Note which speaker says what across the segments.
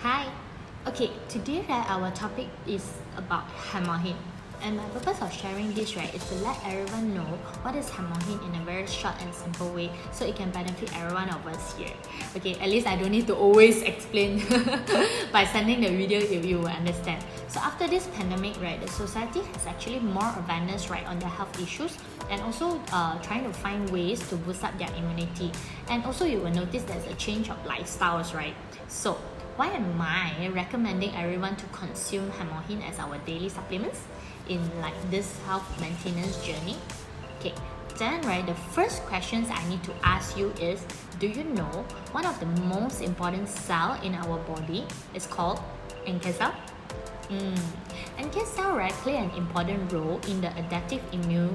Speaker 1: Hi. Okay, today our topic is about Hemohim. And my purpose of sharing this is to let everyone know what is Hemohim in a very short and simple way so it can benefit everyone of us here. Okay, at least I don't need to always explain. By sending the video, you will understand. So after this pandemic, the society has actually more awareness on their health issues and also trying to find ways to boost up their immunity. And also you will notice there's a change of lifestyles, So why am I recommending everyone to consume Hemohim as our daily supplements in this health maintenance journey? Okay, then the first questions I need to ask you is, do you know one of the most important cell in our body is called NK cell? NK cell play an important role in the adaptive immune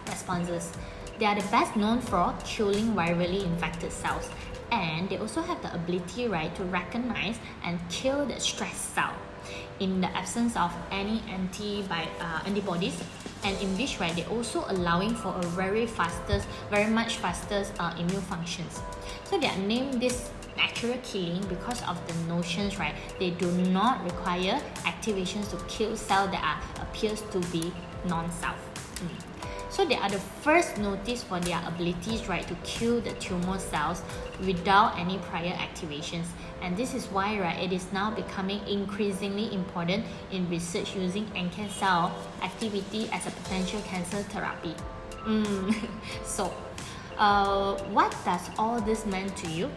Speaker 1: responses. They are the best known for killing virally infected cells, and they also have the ability to recognize and kill the stress cell in the absence of any antibodies, and in which they also allowing for a very much faster immune functions. So they are named this natural killing because of the notions they do not require activations to kill cells that appears to be non-self. So they are the first noticed for their abilities to kill the tumor cells without any prior activations, and this is why it is now becoming increasingly important in research using NK cell activity as a potential cancer therapy. So what does all this mean to you?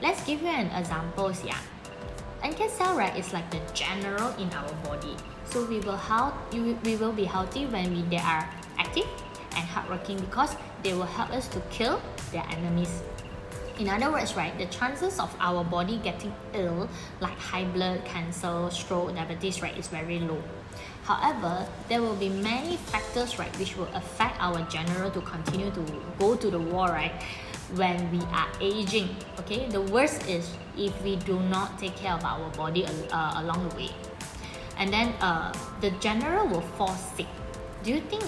Speaker 1: Let's give you an example here. NK cell is like the general in our body, so we will be healthy when they are active and hardworking because they will help us to kill their enemies. In other words, the chances of our body getting ill like high blood, cancer, stroke, diabetes is very low. However, there will be many factors which will affect our general to continue to go to the war when we are aging. Okay, the worst is if we do not take care of our body along the way, and then the general will fall sick. Do you think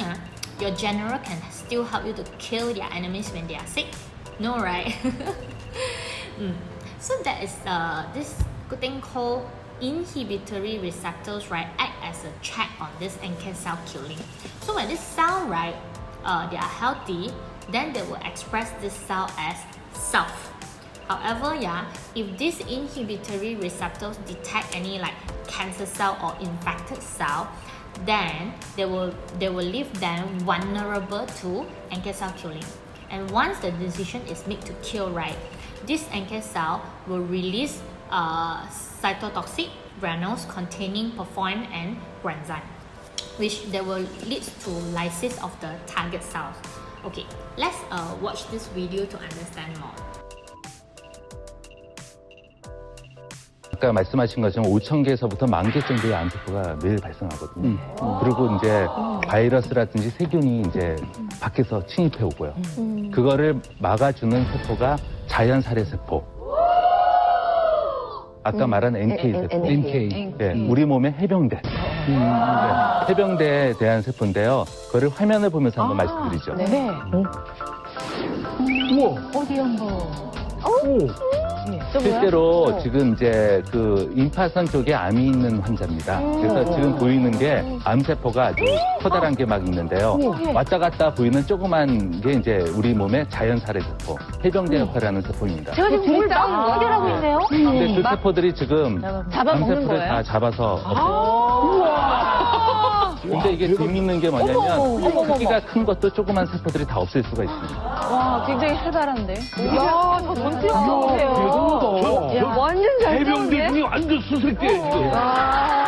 Speaker 1: your general can still help you to kill their enemies when they are sick? No, right? So that is this good thing called inhibitory receptors act as a check on this NK cell killing. So when this cell they are healthy, then they will express this cell as self. However, if these inhibitory receptors detect any cancer cell or infected cell, then they will leave them vulnerable to NK cell killing. And once the decision is made to kill, this NK cell will release cytotoxic granules containing perforin and granzyme, which they will lead to lysis of the target cells. Okay, let's watch this video to understand more.
Speaker 2: 아까 말씀하신 것처럼 5,000개에서부터 10,000개 정도의 암세포가 매일 발생하거든요. 그리고 이제 바이러스라든지 세균이 이제 밖에서 침입해 오고요. 그거를 막아주는 세포가 자연살해 세포. 아까 말한 NK 세포.
Speaker 3: NK.
Speaker 2: 네, 우리 몸의 해병대. 해병대에 대한 세포인데요. 그거를 화면을 보면서 한번 말씀드리죠.
Speaker 3: 네.
Speaker 2: 우와.
Speaker 3: 어디 한번.
Speaker 2: 오.
Speaker 3: 네.
Speaker 2: 실제로 지금 이제 그 임파선 쪽에 암이 있는 환자입니다. 그래서 지금 보이는 게 암세포가 아주 커다란 게 막 있는데요. 왔다 갔다 보이는 조그만 게 이제 우리 몸의 자연살해 세포, 해병대 역할을 하는 세포입니다.
Speaker 3: 제가 지금 몸을 막 연결하고 있네요.
Speaker 2: 근데 그 세포들이 지금
Speaker 3: 잡아먹는
Speaker 2: 암세포를
Speaker 3: 거예요?
Speaker 2: 다 잡아서 근데 이게 재밌는 게 뭐냐면 크기가 큰 것도 조그만 세포들이 다 없앨 수가 있습니다.
Speaker 3: 와, 굉장히 활발한데. 이야, 이거 전투력 보세요. 야, 완전 잘
Speaker 4: 해병대 중에 완전 수색대 지금.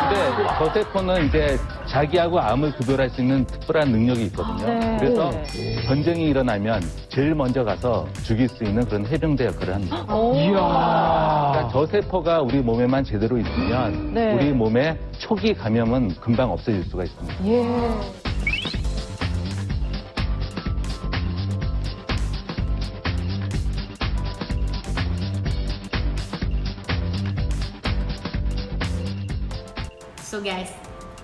Speaker 2: 근데 저 세포는 이제 자기하고 암을 구별할 수 있는 특별한 능력이 있거든요.
Speaker 3: 네.
Speaker 2: 그래서 전쟁이 일어나면 제일 먼저 가서 죽일 수 있는 그런 해병대 역할을 합니다.
Speaker 4: 이야.
Speaker 2: 그러니까 저 세포가 우리 몸에만 제대로 있으면
Speaker 3: 네.
Speaker 2: 우리 몸의 초기 감염은 금방 없어질 수가 있습니다.
Speaker 3: 예.
Speaker 1: So guys,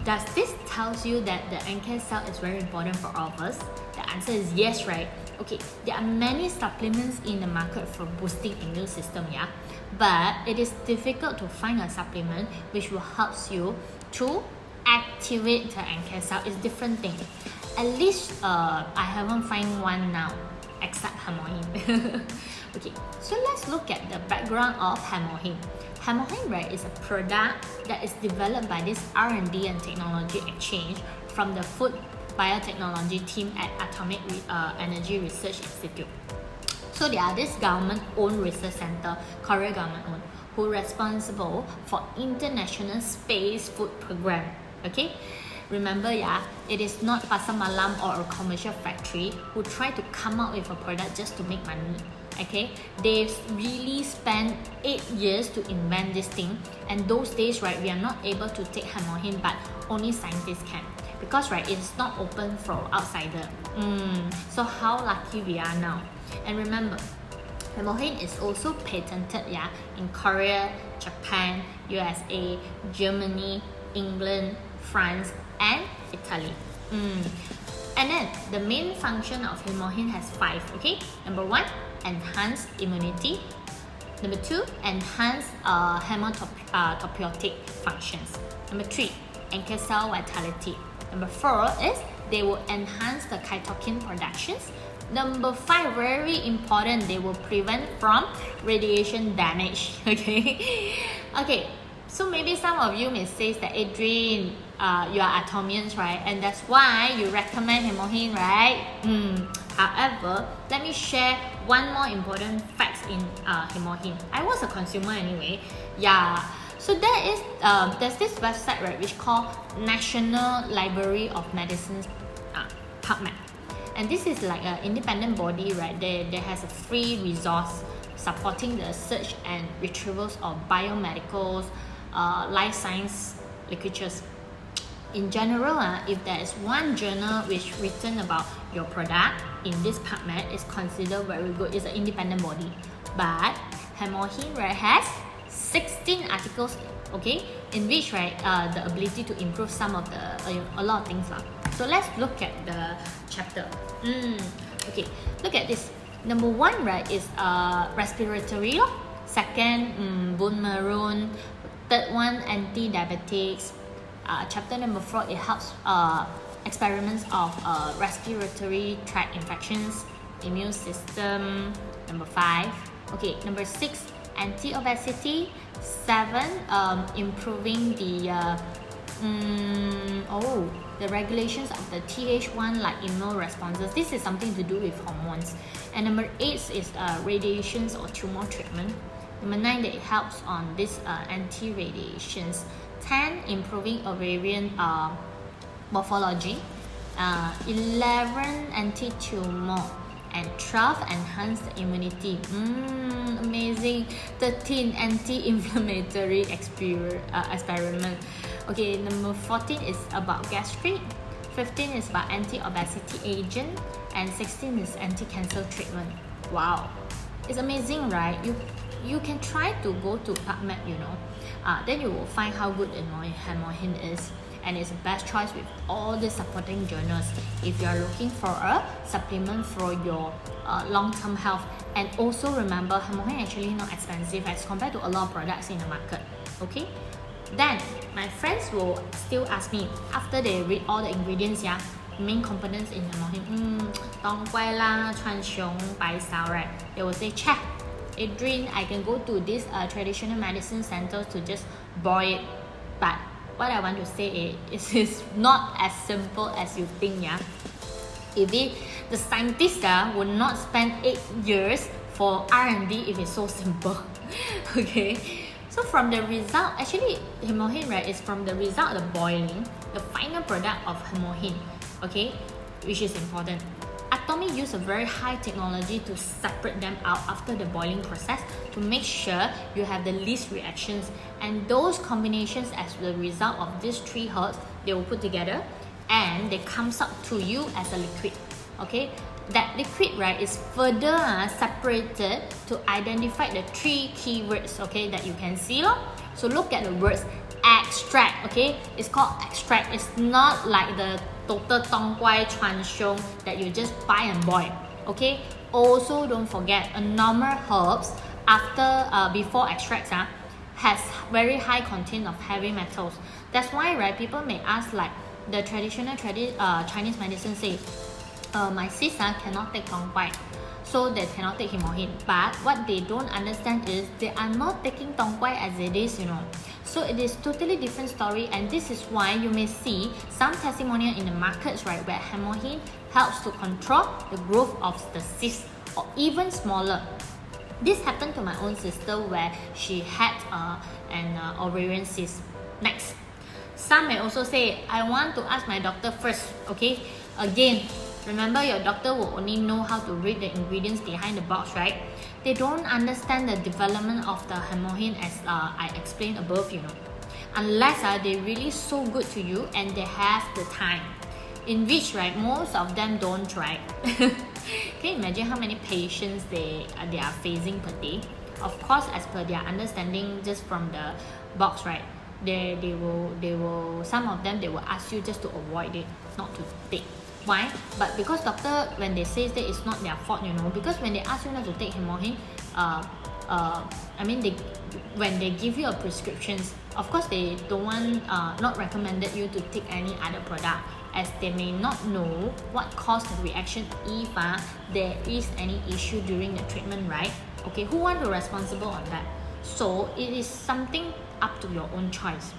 Speaker 1: does this tells you that the NK cell is very important for all of us? The answer is yes, right? Okay, there are many supplements in the market for boosting immune system, but it is difficult to find a supplement which will help you to activate the NK cell. It's different thing. At least I haven't find one now except Hemohim. Okay, so let's look at the background of Hemohim. Hemohim, right, is a product that is developed by this R&D and technology exchange from the food biotechnology team at Atomic Energy Research Institute. So they are this government-owned research center, Korea government-owned, who are responsible for international space food program. Okay, remember, yeah, it is not pasar malam or a commercial factory who try to come up with a product just to make money. Okay, they really spent 8 years to invent this thing, and those days, right, we are not able to take Hemohim, but only scientists can, because right, it's not open for outsider. So how lucky we are now. And remember, Hemohim is also patented, yeah, in Korea, Japan, USA, Germany, England, France, and Italy. And then the main function of Hemohim has 5. Okay, number 1, enhance immunity. Number 2, enhance hematopoietic functions. Number 3, NK cell vitality. Number 4 is they will enhance the cytokine productions. Number 5, very important, they will prevent from radiation damage. Okay, so maybe some of you may say that, Adrian, you are Atomians, right? And that's why you recommend Hemohim, right? However, let me share one more important fact in Hemohim. I was a consumer anyway. Yeah. So there's this website, right, which called National Library of Medicine's PubMed. And this is like an independent body, right? There has a free resource supporting the search and retrievals of biomedicals, life science literatures. In general, if there is one journal which written about your product in this PubMed, is considered very good. It's an independent body. But Hemohim, right, has 16 articles, okay, in which, right, the ability to improve some of the a lot of things lah. So let's look at the chapter. Okay, look at this. Number 1, right, is respiratory. Second, bone marrow. Third one, anti-diabetics. Chapter number 4, it helps experiments of respiratory tract infections, immune system. Number 5. Okay, number 6, anti-obesity. 7, improving the the regulations of the Th1 like immune responses. This is something to do with hormones. And number 8 is radiations or tumor treatment. Number 9, that it helps on this anti-radiations. 10, improving ovarian morphology. 11, anti-tumor. And 12, enhanced immunity. Amazing. 13, anti-inflammatory experiment. Okay, number 14 is about gastric. 15 is about anti-obesity agent. And 16 is anti-cancer treatment. Wow, it's amazing, right? You can try to go to PubMed, then you will find how good Hemohim is. And it's the best choice with all the supporting journals if you are looking for a supplement for your long-term health. And also remember, Hemohim actually not expensive as compared to a lot of products in the market. Okay, then my friends will still ask me after they read all the ingredients, main components in Hemohim, tong quai la, chuan xiong, bai sao, right? They will say, "Check, Adrian, I can go to this traditional medicine center to just boil it." But what I want to say is it's not as simple as you think, the scientists would not spend 8 years for R&D if it's so simple. Okay, so from the result, actually Hemohim, right, is from the result of the boiling, the final product of Hemohim, okay, which is important. Atomy use a very high technology to separate them out after the boiling process to make sure you have the least reactions, and those combinations as the result of these 3 herbs, they will put together and they comes up to you as a liquid. Okay, that liquid, right, is further separated to identify the 3 keywords, okay, that you can see. So look at the words extract. Okay, it's called extract. It's not like the total tong quai chuan xiong that you just buy and boil. Okay, also don't forget, normal herbs before extracts has very high content of heavy metals. That's why, right, people may ask, like the traditional Chinese medicine say, my sis cannot take tong quai, so they cannot take hemohim. But what they don't understand is they are not taking tong quai as it is, So it is totally different story, and this is why you may see some testimonial in the markets, right, where hemohim helps to control the growth of the cyst, or even smaller. This happened to my own sister where she had an ovarian cyst. Next, some may also say, I want to ask my doctor first. Okay, again, remember your doctor will only know how to read the ingredients behind the box, right? They don't understand the development of the hemohim as I explained above, Unless they really so good to you and they have the time, in which, right, most of them don't try. Can you imagine how many patients they are facing per day? Of course, as per their understanding, just from the box, right, they will some of them, they will ask you just to avoid it, not to take. Why? But because doctor, when they say that, it's not their fault, because when they ask you not to take hemohim, when they give you a prescriptions, of course they don't want, not recommended you to take any other product, as they may not know what caused the reaction if there is any issue during the treatment, right? Okay, who want to be responsible on that? So it is something up to your own choice.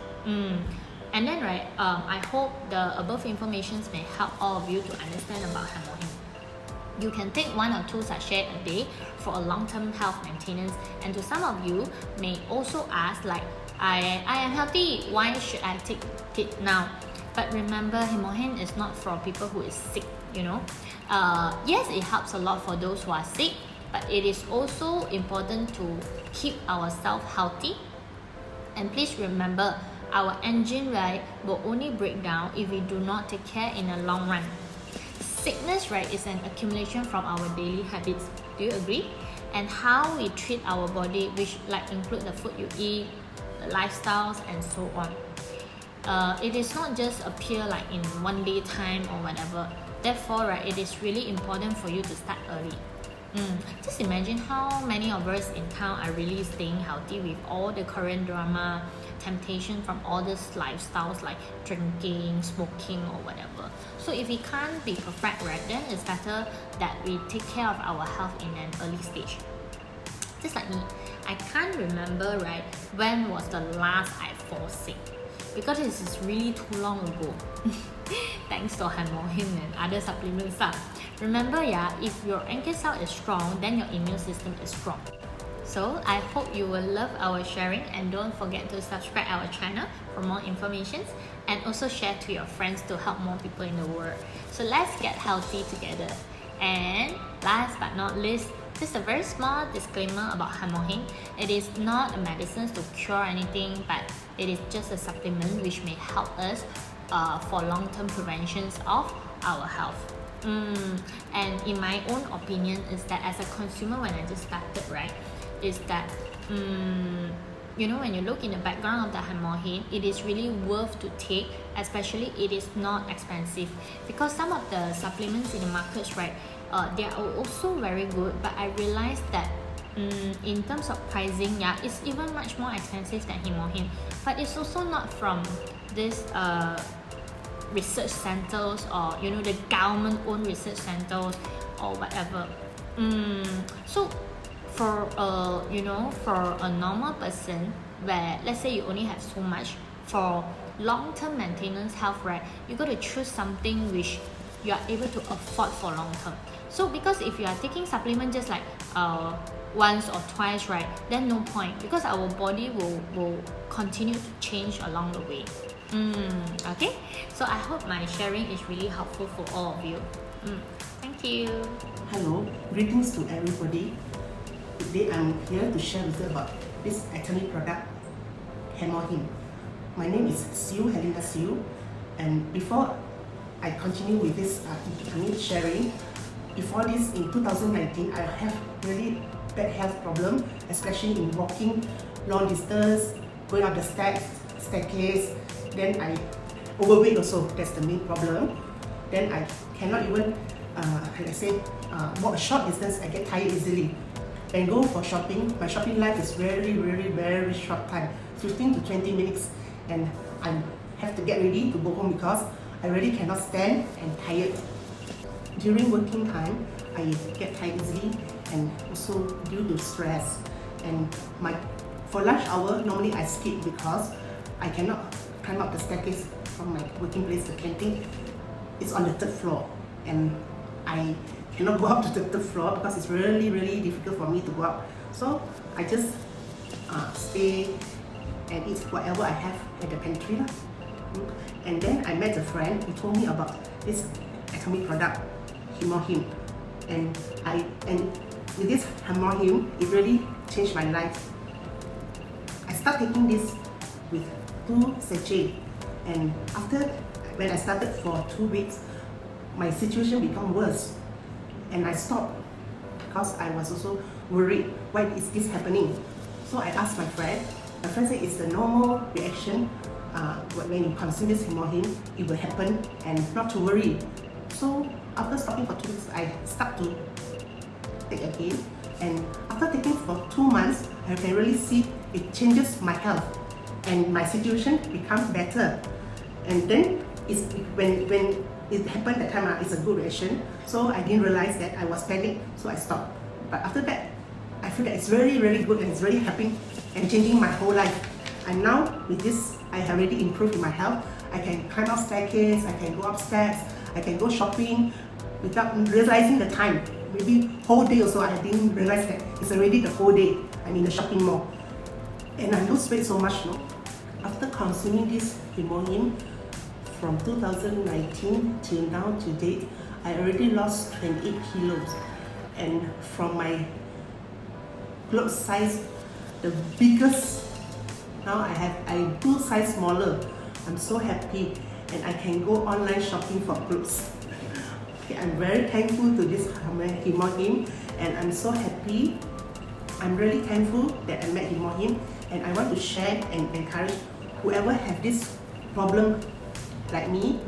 Speaker 1: And then, right, I hope the above informations may help all of you to understand about hemohim. You can take 1 or 2 sachets a day for a long-term health maintenance. And to some of you may also ask, like, I am healthy, why should I take it now? But remember, hemohim is not for people who is sick, Yes, it helps a lot for those who are sick, but it is also important to keep ourselves healthy. And please remember, our engine, right, will only break down if we do not take care in the long run. Sickness, right, is an accumulation from our daily habits. Do you agree? And how we treat our body, which like include the food you eat, the lifestyles, and so on. It is not just appear like in one day time or whatever. Therefore, right, it is really important for you to start early. Just imagine how many of us in town are really staying healthy with all the current drama, temptation from all these lifestyles like drinking, smoking, or whatever. So if we can't be perfect, right, then it's better that we take care of our health in an early stage. Just like me, I can't remember, right, when was the last I fall sick, because this is really too long ago. Thanks to hemohim and other supplements. Remember, if your NK cell is strong, then your immune system is strong. So I hope you will love our sharing, and don't forget to subscribe our channel for more information, and also share to your friends to help more people in the world. So let's get healthy together. And last but not least, just a very small disclaimer about hemohim. It is not a medicine to cure anything, but it is just a supplement which may help us for long-term preventions of our health. And in my own opinion is that as a consumer, when I just started, right, is that when you look in the background of the hemohim, it is really worth to take, especially it is not expensive, because some of the supplements in the markets, right, they are also very good, but I realized that in terms of pricing, it's even much more expensive than hemohim, but it's also not from this research centers, or the government owned research centers or whatever. So for for a normal person, where let's say you only have so much, for long-term maintenance health, right, you got to choose something which you are able to afford for long term. So because if you are taking supplement just like once or twice, right, then no point, because our body will continue to change along the way. Okay, so I hope my sharing is really helpful for all of you. Thank you.
Speaker 5: Hello, greetings to everybody. Today I'm here to share with you about this Atomy product, Hemohim. My name is Helinda Siu, and before I continue with this sharing, before this in 2019 I have really bad health problem, especially in walking long distance, going up the staircase. Then I overweight also, that's the main problem. Then I cannot even walk a short distance, I get tired easily. when go for shopping, my shopping life is very short time, 15 to 20 minutes, and I have to get ready to go home because I really cannot stand and tired. During working time, I get tired easily and also due to stress. And for lunch hour, normally I skip because I cannot climb up the staircase from my working place, the canteen. It's on the 3rd floor, and I cannot go up to the 3rd floor because it's really difficult for me to go up. So I just stay and eat whatever I have at the pantry. And then I met a friend who told me about this Atomy product, Hemohim. And with this Hemohim, it really changed my life. I started taking this with 2 sachets, and when I started for 2 weeks, my situation became worse, and I stopped because I was also worried, why is this happening? So I asked my friend. My friend said it's the normal reaction when you consume this Hemohim, it will happen, and not to worry. So after stopping for 2 weeks, I start to take again, and after taking for 2 months, I can really see it changes my health, and my situation becomes better. And then when it happened that time, it's a good reaction. So I didn't realize that I was panicked, so I stopped. But after that, I feel that it's really good, and it's really helping and changing my whole life. And now with this, I have already improved in my health. I can climb up staircase, I can go upstairs, I can go shopping without realizing the time. Maybe whole day also, I didn't realize that it's already the whole day I'm in the shopping mall. And I lose weight so much, no? After consuming this Hemohim from 2019 till now to date, I already lost 28 kilos. And from my clothes size, the biggest, now I do size smaller. I'm so happy, and I can go online shopping for clothes. Okay, I'm very thankful to this Hemohim, and I'm so happy. I'm really thankful that I met Hemohim, and I want to share and encourage whoever have this problem like me,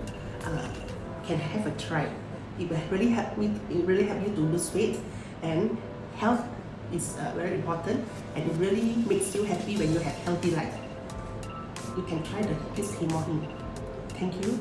Speaker 5: can have a try. It will really help me. It really help you to lose weight, and health is very important, and it really makes you happy when you have healthy life. You can try this Hemohim. Thank you.